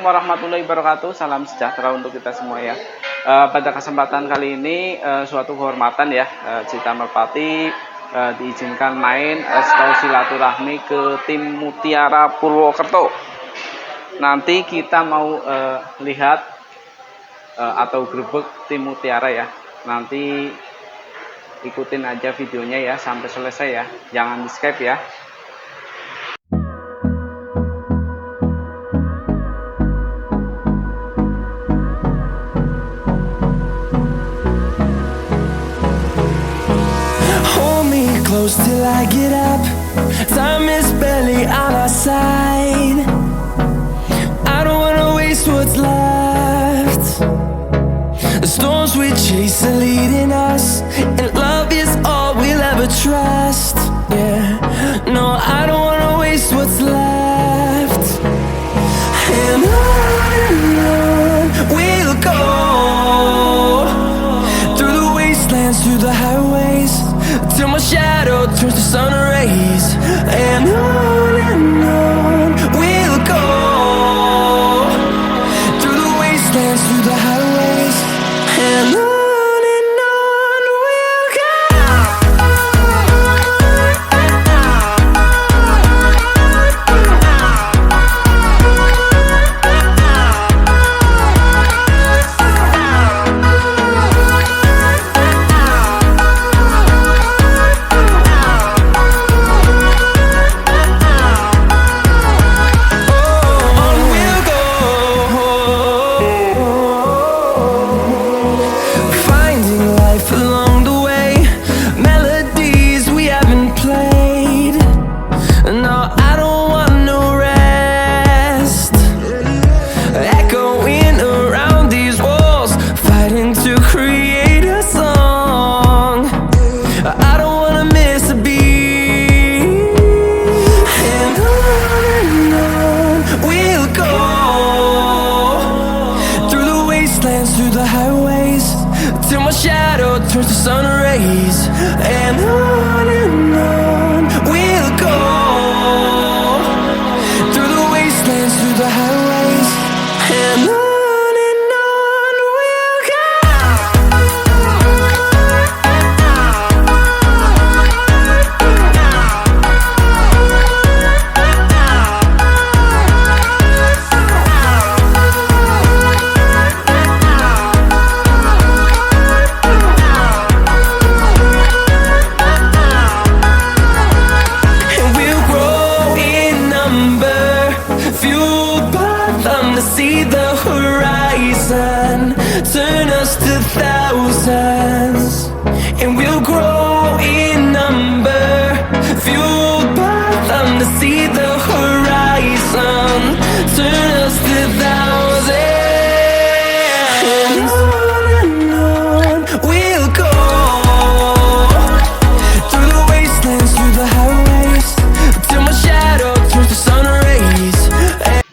warahmatullahi wabarakatuh. Salam sejahtera untuk kita semua ya. Pada kesempatan kali ini suatu kehormatan ya, Cita Merpati diizinkan main atau silaturahmi ke tim Mutiara Purwokerto. Nanti kita mau lihat atau grebek tim Mutiara ya. Nanti ikutin aja videonya ya sampai selesai ya. Jangan di skip ya. Close till I get up. Time is barely on our side. I don't wanna waste what's left. The storms we chase are leading us, and love is all we'll ever trust. Yeah, no, I don't wanna waste what's left. And on we'll go, through the wastelands, through the highways, till my shadow turns to sun rays. And on we'll go, through the wastelands, through the highways. And on we'll go. Through the highways, till my shadow turns to sun rays. And on we'll go, through the wastelands, through the highways. And on we'll go. See the horizon turn us to thousands, and we'll grow in number, fueled by them to see the horizon turn us to thousands. And on we'll go, through the wastelands, through the highways, till my shadow turns to sun rays.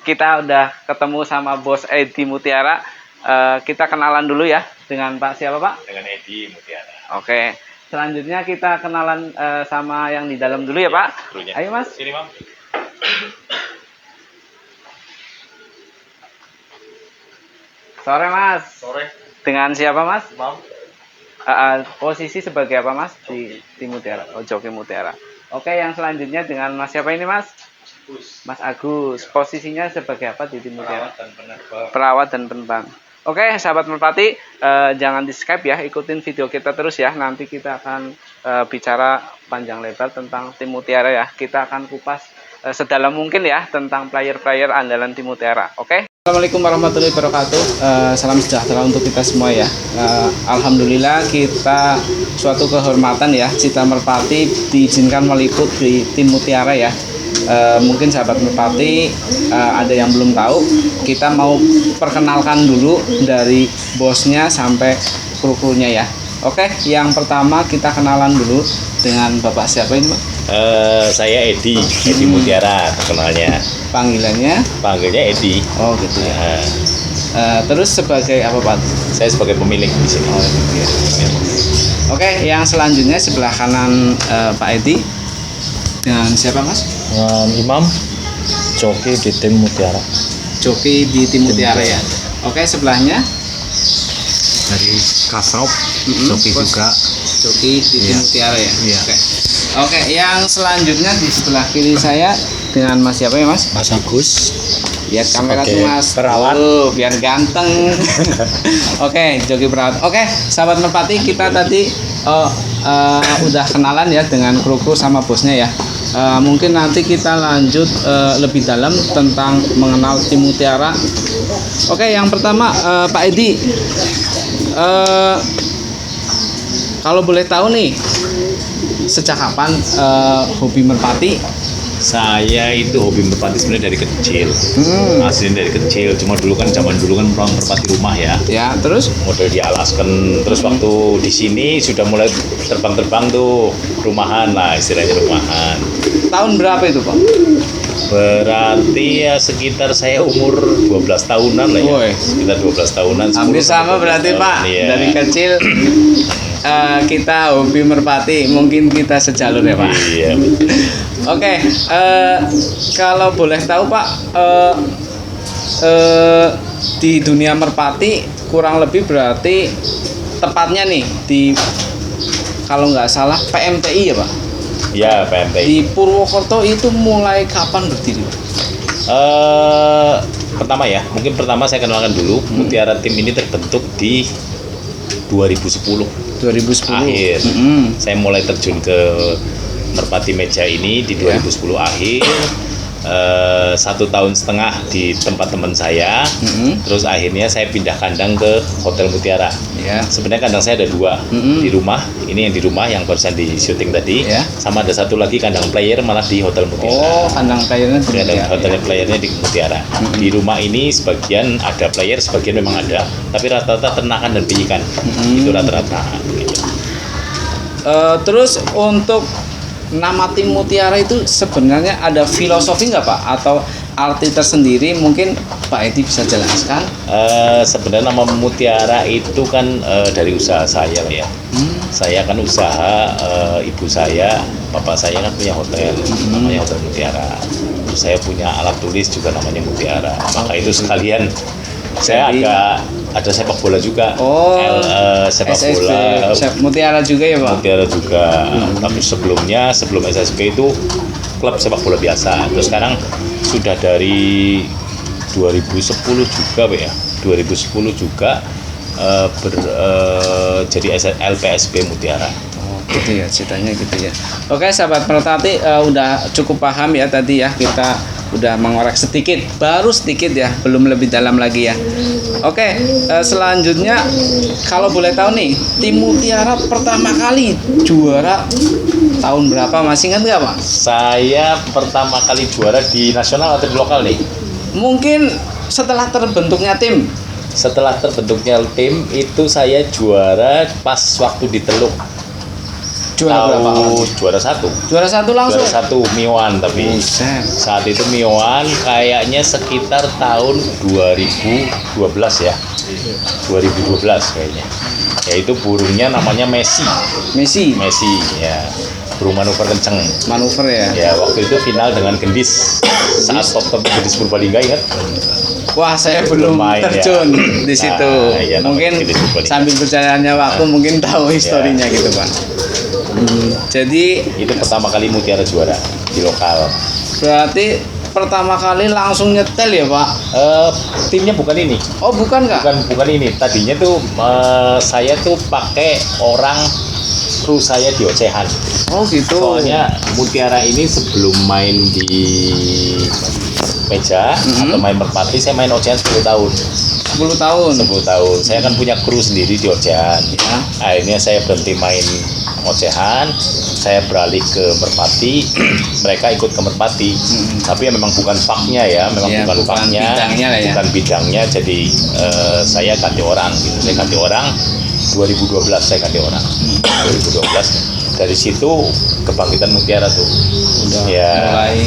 Kita udah ketemu sama Bos Edi Mutiara. Kita kenalan dulu ya dengan Pak siapa Pak? Dengan Edi Mutiara. Oke, selanjutnya kita kenalan sama yang di dalam dulu ya Pak. Krunya. Ayo Mas. Sini Mam. Sore Mas. Sore. Dengan siapa Mas? Mam. Posisi sebagai apa Mas di tim Mutiara? Oh, joki Mutiara. Oke, yang selanjutnya dengan Mas siapa ini Mas? Mas Agus. Posisinya sebagai apa di tim Mutiara? Perawat dan penerbang. Oke, sahabat Merpati, jangan di skip ya, ikutin video kita terus ya. Nanti kita akan bicara panjang lebar tentang tim Mutiara ya. Kita akan kupas sedalam mungkin ya tentang player-player andalan tim Mutiara. Oke. Assalamualaikum warahmatullahi wabarakatuh. Salam sejahtera untuk kita semua ya. Alhamdulillah kita suatu kehormatan ya, Cita Merpati diizinkan meliput di tim Mutiara ya. Mungkin sahabat Merpati ada yang belum tahu, kita mau perkenalkan dulu dari bosnya sampai kru-krunya ya. Oke, yang pertama kita kenalan dulu dengan Bapak siapa ini Pak? Saya Edi Mutiara terkenalnya. Panggilnya Edi. Oh gitu ya. Terus sebagai apa Pak? Saya sebagai pemilik di sini. Oh gitu ya. Oke, yang selanjutnya sebelah kanan Pak Edi dengan siapa Mas? Imam joki di tim Mutiara. joki di tim Mutiara ya. Oke, sebelahnya Dari Kasrop, joki juga. Joki di tim Mutiara ya. Iya. Oke, yang selanjutnya di sebelah kiri saya dengan Mas siapa ya Mas? Mas Agus. Lihat kamera tuh Sebagai Mas. perawat. Biar ganteng. Oke, joki perawat. Oke, sahabat Merpati, kita tadi udah kenalan ya dengan kru-kru sama bosnya ya. Mungkin nanti kita lanjut lebih dalam tentang mengenal tim Mutiara. Oke, yang pertama Pak Edi, kalau boleh tahu nih, sejak kapan hobi merpati? Saya itu hobi merpati sebenarnya dari kecil. Aslinya dari kecil. Cuma dulu kan zaman dulu kan orang merpati rumah ya. Ya, terus? Model dialaskan. Terus waktu di sini sudah mulai terbang-terbang tuh, rumahan lah istilahnya, rumahan. Tahun berapa itu Pak? Berarti ya sekitar saya umur 12 tahunan lah ya. Woi. Sekitar 12 tahunan. Hampir 10 sama sampai 12 berarti tahun. Pak. Iya. Dari kecil kita hobi merpati, mungkin kita sejalur ya Pak. Iya. Oke, kalau boleh tahu Pak, di dunia merpati kurang lebih berarti tepatnya nih di, kalau nggak salah PMTI ya Pak? Ya, PMTI. Di Purwokerto itu mulai kapan berdiri Pak? Pertama ya, mungkin pertama saya kenalkan dulu. Mutiara tim ini terbentuk di 2010 2010 akhir. Saya mulai terjun ke merpati meja ini di 2010 akhir. 1 tahun setengah di tempat teman saya. Terus akhirnya saya pindah kandang ke Hotel Mutiara. Ya. Sebenarnya kandang saya ada 2 di rumah. Ini yang di rumah yang barusan di syuting tadi. Ya. Sama ada 1 lagi kandang player malah di Hotel Mutiara. Oh, kandang playernya di Kandang Mutiara, hotel ya. playernya di Mutiara. Di rumah ini sebagian ada player, sebagian memang ada. Tapi rata-rata ternakan dan penyikan. Itu rata-rata. Gitu. Terus untuk nama tim Mutiara itu sebenarnya ada filosofi nggak Pak? Atau arti tersendiri, mungkin Pak Edi bisa jelaskan? Sebenarnya nama Mutiara itu kan dari usaha saya lah ya. Saya kan usaha, ibu saya, bapak saya kan punya hotel, namanya Hotel Mutiara. Terus saya punya alat tulis juga namanya Mutiara. Maka itu sekalian saya Jadi- ada sepak bola juga. Oh, Sepak SSB, bola Mutiara juga ya Pak? Mutiara juga. Tapi sebelum SSB itu klub sepak bola biasa. Terus sekarang sudah dari 2010 juga Pak ya. 2010 juga jadi LPSB Mutiara. Gitu ya, ceritanya gitu ya. Oke, sahabat Merpati, udah cukup paham ya tadi ya, kita udah mengorek sedikit, baru sedikit ya, belum lebih dalam lagi ya. Oke, selanjutnya kalau boleh tahu nih, tim Mutiara pertama kali juara tahun berapa, masih ingat nggak Pak? Saya pertama kali juara di nasional atau di lokal nih? Mungkin setelah terbentuknya tim. Setelah terbentuknya tim itu saya juara pas waktu di Teluk. Juara berapa? Juara 1. Juara 1 langsung. Juara 1 Mioan tapi. Buset. Saat itu Mioan kayaknya sekitar tahun 2012 ya. 2012 kayaknya. Yaitu burungnya namanya Messi. Messi Ya. Burung manuver kenceng. manuver ya. Ya, waktu itu final dengan Gendis. Saat top Gendis Purbalingga ingat? Wah, saya belum main, terjun ya. di situ. Nah, iya, Mungkin namanya Gendis Purbalingga. sambil berjalannya waktu mungkin tahu historinya gitu Pak. Jadi Itu pertama kali Mutiara juara di lokal. berarti pertama kali langsung nyetel ya Pak? Timnya bukan ini. Oh, bukan nggak? Bukan ini. Tadinya tuh saya tuh pakai orang kru saya di ocehan. Oh gitu. Soalnya Mutiara ini sebelum main di meja atau main merpati, saya main ocehan 10 tahun. 10 tahun. 10 tahun. Saya kan punya kru sendiri di ocehan. Ya. Akhirnya saya berhenti main ocehan, saya beralih ke merpati. Mereka ikut ke merpati. Tapi ya memang bukan faknya ya, memang Ya, bukan bukan faknya, bidangnya lah ya. bukan bidangnya. Jadi saya ganti orang gitu. Saya ganti orang 2012 saya ganti orang. 2012. Dari situ kebangkitan Mutiara tuh. udah Ya. mulai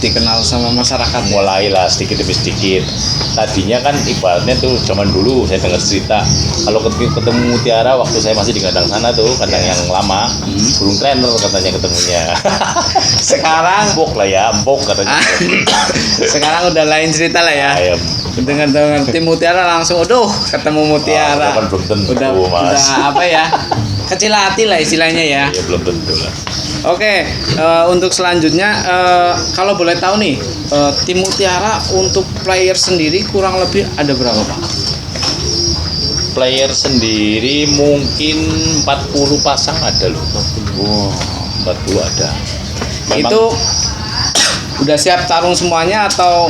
dikenal sama masyarakat. Ya? Mulailah sedikit demi sedikit. Tadinya kan ibaratnya tuh zaman dulu saya dengar cerita kalau ketemu mutiara waktu saya masih di kandang sana tuh, kandang yang lama, burung trainer katanya ketemunya. Sekarang Empuk lah ya, empuk katanya. sekarang udah lain cerita lah ya. Ayam. Dengan tim mutiara langsung, aduh ketemu mutiara. Kan belum tentu, udah Mas. apa ya? Kecil hati lah istilahnya ya. Ya belum tentu lah. Oke, untuk selanjutnya kalau boleh tahu nih, tim mutiara untuk player sendiri kurang lebih ada berapa Pak? Player sendiri mungkin 40 pasang ada loh. Wow. 40 ada. Memang, Itu udah siap tarung semuanya atau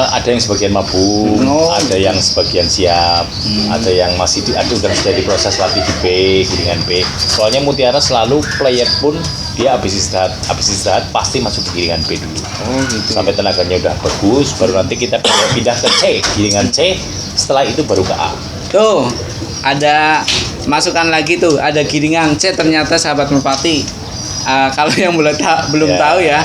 ada yang sebagian mabung, Oh. ada yang sebagian siap, ada yang masih sudah diproses latih di B, gilingan B. Soalnya mutiara selalu player pun dia habis istirahat pasti masuk ke gilingan B dulu. Oh gitu. Sampai tenaganya udah bagus, baru nanti kita pindah ke C, gilingan C. Setelah itu baru ke A. Tuh, ada masukan lagi tuh, ada gilingan C ternyata sahabat merpati. Kalau yang belum Ya. tahu ya,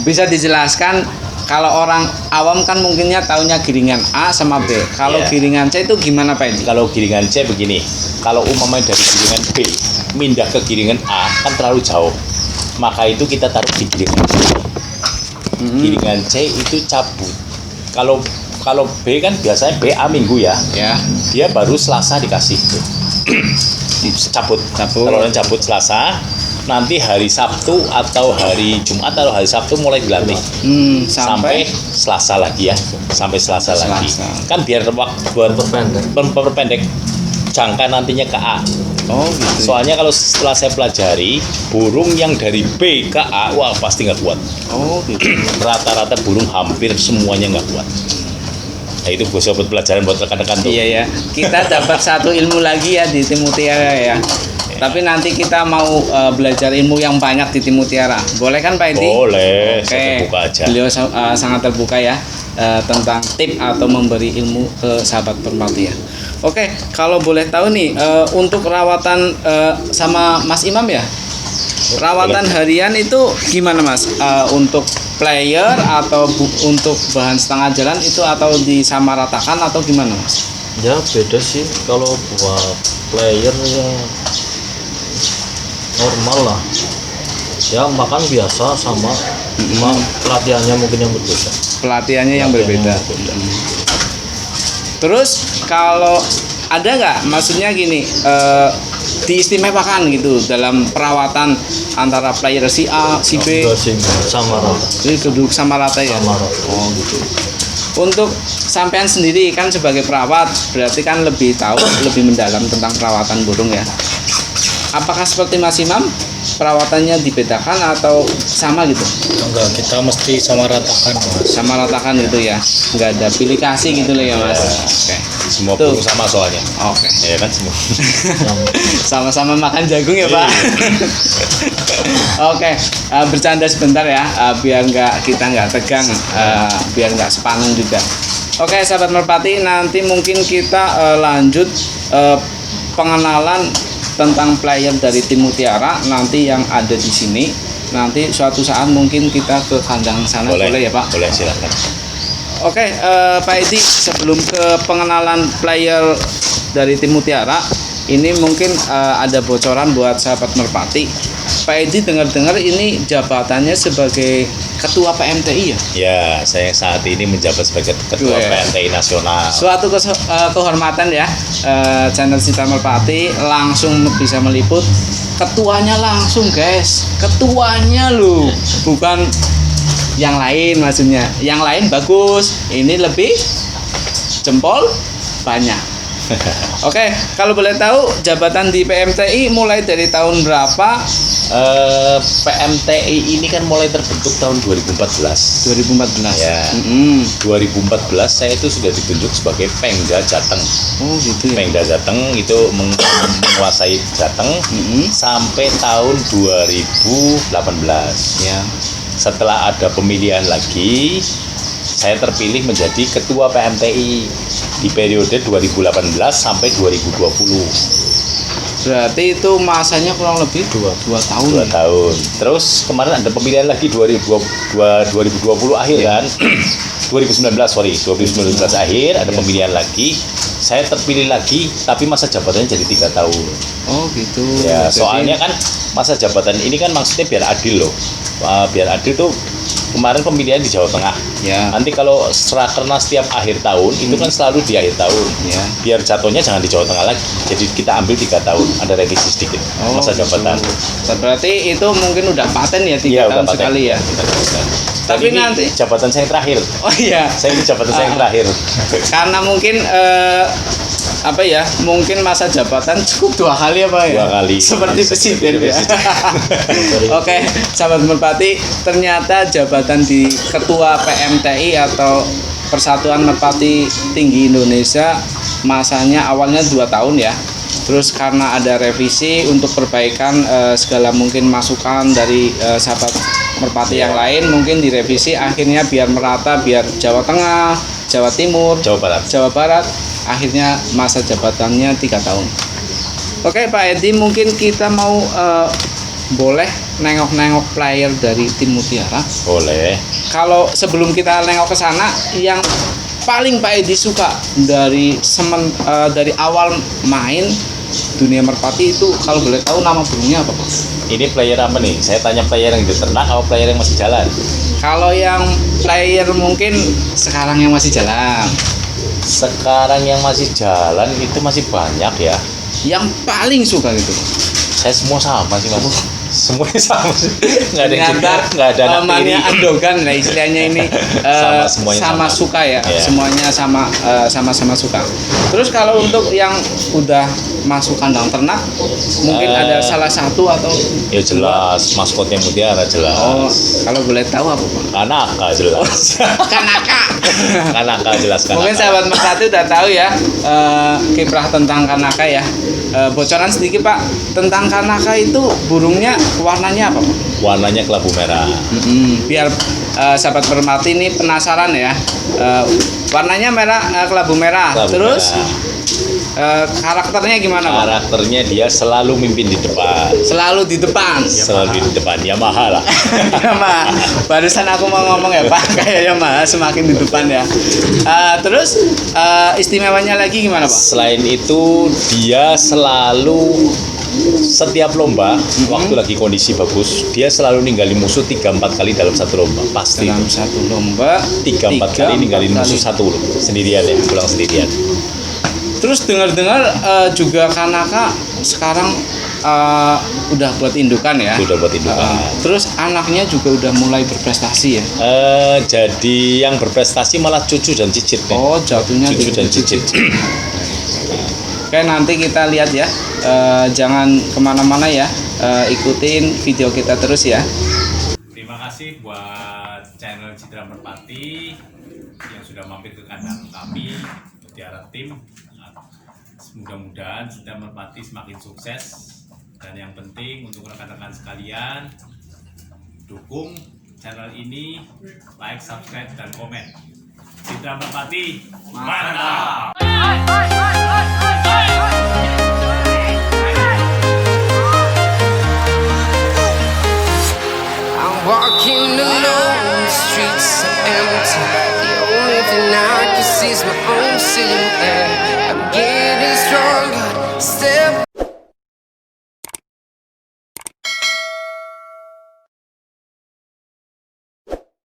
bisa dijelaskan. Kalau orang awam kan mungkinnya taunya gilingan A sama B. Kalau Ya. gilingan C itu gimana Pak ini? Kalau gilingan C begini, kalau umpamanya dari gilingan B pindah ke gilingan A kan terlalu jauh, maka itu kita taruh di gilingan C. Gilingan C itu cabut. Kalau B kan biasanya BA minggu ya, Ya. dia baru Selasa dikasih tuh. cabut. Kalau cabut Selasa, nanti hari Sabtu atau hari Jumat atau hari Sabtu mulai dilatih. Sampai Selasa lagi ya, sampai Selasa lagi. Kan biar buat memperpendek jangka nantinya ke A. Oh gitu. Soalnya kalau setelah saya pelajari, burung yang dari B ke A, wah pasti nggak kuat. Oh gitu. Rata-rata burung hampir semuanya nggak kuat. Nah itu gue buat pelajaran buat rekan-rekan tuh. Iya ya. Kita dapat satu ilmu lagi ya di tim mutiara ya. Tapi nanti kita mau belajar ilmu yang banyak di tim mutiara. Boleh kan Pak Edi? Boleh, Oke. saya terbuka aja. Beliau sangat terbuka ya tentang tip atau memberi ilmu ke sahabat merpati ya. Oke, kalau boleh tahu nih untuk rawatan sama Mas Imam ya. Rawatan harian itu gimana Mas? Untuk player atau untuk bahan setengah jalan itu atau disamaratakan atau gimana Mas? Ya beda sih, kalau buat player ya normal lah ya, makan biasa sama cuma pelatihannya mungkin yang berbeda. Pelatihannya yang berbeda. Terus kalau ada nggak maksudnya gini diistimewakan gitu dalam perawatan antara player si A si B Enggak sih, sama rata. jadi duduk sama rata ya? Sama rata. Oh gitu. Untuk sampean sendiri kan sebagai perawat berarti kan lebih tahu lebih mendalam tentang perawatan burung ya. Apakah seperti Mas Imam perawatannya dibedakan atau sama gitu? Enggak, kita mesti sama ratakan Mas. Sama ratakan gitu ya, nggak ada pilih kasih gitu loh ya Mas. Oke. Semua Tuh. burung sama soalnya. Oke. Ya kan semua. Sama-sama makan jagung ya Pak. Oke, bercanda sebentar ya, biar kita nggak tegang, biar nggak sepaneng juga. Oke, sahabat merpati, nanti mungkin kita lanjut pengenalan tentang player dari tim mutiara nanti yang ada di sini. Nanti suatu saat mungkin kita ke kandang sana, boleh ya Pak? Boleh, silakan. Oke, Pak Edi, sebelum ke pengenalan player dari tim mutiara, ini mungkin ada bocoran buat sahabat merpati. Pak Edi dengar-dengar ini jabatannya sebagai Ketua PMTI ya? Ya, saya saat ini menjabat sebagai Ketua Ya. PMTI Nasional. Suatu kehormatan ya, channel Citra Merpati langsung bisa meliput. Ketuanya langsung guys, ketuanya loh, bukan yang lain maksudnya. Yang lain bagus, ini lebih jempol banyak. Oke, kalau boleh tahu jabatan di PMTI mulai dari tahun berapa? PMTI ini kan mulai terbentuk tahun 2014. 2014. Ya. 2014 saya itu sudah ditunjuk sebagai Pemda Jateng. Oh gitu ya. Pemda Jateng itu menguasai Jateng sampai tahun 2018. Ya. Setelah ada pemilihan lagi, saya terpilih menjadi Ketua PMTI di periode 2018 sampai 2020. Berarti itu masanya kurang lebih 2 tahun. 2 tahun. Terus kemarin ada pemilihan lagi 2020 akhir kan. 2019 akhir ada pemilihan lagi. Saya terpilih lagi tapi masa jabatannya jadi 3 tahun. Oh gitu. Ya, Jadi, soalnya kan masa jabatan ini kan maksudnya biar adil loh. Biar adil tuh kemarin pemilihan di Jawa Tengah. Ya. Nanti kalau rakernas setiap akhir tahun itu kan selalu di akhir tahun. Ya. Biar jatuhnya jangan di Jawa Tengah lagi. Jadi kita ambil 3 tahun, ada revisi sedikit masa jabatan. Berarti itu mungkin udah paten ya 3 Iya, tahun udah paten. sekali ya. Tapi Tapi ini nanti jabatan saya yang terakhir. oh iya. Saya ini jabatan saya yang terakhir. Karena mungkin apa ya? Mungkin masa jabatan cukup 2 kali ya Pak ya. 2 kali. Seperti presiden ya. Presiden. Oke, sahabat Merpati, ternyata jabatan di Ketua PMTI atau Persatuan Merpati Tinggi Indonesia masanya awalnya 2 tahun ya. Terus karena ada revisi untuk perbaikan segala mungkin masukan dari sahabat Merpati yang lain mungkin direvisi akhirnya biar merata, biar Jawa Tengah, Jawa Timur, Jawa Barat. akhirnya masa jabatannya 3 tahun. Oke Pak Edi, mungkin kita mau boleh nengok-nengok player dari tim Mutiara. Boleh. Kalau sebelum kita nengok ke sana, yang paling Pak Edi suka dari dari awal main dunia Merpati itu kalau boleh tahu nama burungnya apa Pak? Ini player apa nih? Saya tanya player yang di ternak atau player yang masih jalan? Kalau yang player mungkin sekarang yang masih jalan. Sekarang yang masih jalan itu masih banyak ya. Yang paling suka gitu. Saya semua sama sih mas. Semuanya sama sih. Nggak ada yang Ternyata juga, nggak ada anak tiri. mania andogan lah istilahnya ini. Semuanya sama suka ya. Iya. Semuanya sama-sama suka. Terus kalau untuk yang udah masuk kandang ternak, mungkin ada salah satu atau Ya jelas, maskotnya Mutiara jelas. oh, kalau boleh tahu apa Pak? Kanaka jelas. Kanaka. Kanaka jelas Kanaka. Mungkin sahabat Merpati udah tahu ya kiprah tentang Kanaka ya. Bocoran sedikit Pak tentang Kanaka itu burungnya warnanya apa Pak? Warnanya kelabu merah. Biar sahabat Merpati ini penasaran ya. Warnanya merah, kelabu merah. Kelabu Terus merah. Karakternya gimana Pak? Karakternya dia selalu mimpin di depan. Selalu di depan. Selalu di depan. Yamaha lah. Yamaha. Barusan aku mau ngomong ya Pak, kayak Yamaha semakin di depan ya. Terus istimewanya lagi gimana Pak? Selain itu dia selalu setiap lomba waktu lagi kondisi bagus dia selalu ninggalin musuh 3-4 kali dalam satu lomba pasti. Dalam satu lomba 3-4 kali ninggalin musuh satu loh sendirian ya, pulang sendirian. Terus dengar-dengar juga Kanaka sekarang udah buat indukan ya. Udah buat indukan. Terus anaknya juga udah mulai berprestasi ya. Jadi yang berprestasi malah cucu dan cicit nih. Oh, jatuhnya Cucu dan cicit. Oke, nanti kita lihat ya. Jangan kemana-mana ya. Ikutin video kita terus ya. Terima kasih buat channel Citra Merpati yang sudah mampir ke kandang kami Mutiara Tim. Mudah-mudahan Citra Merpati semakin sukses, dan yang penting untuk rekan-rekan sekalian dukung channel ini, like, subscribe, dan komen. Citra Merpati mantap. Walking alone, the streets are empty. The only thing I can see is my own silhouette.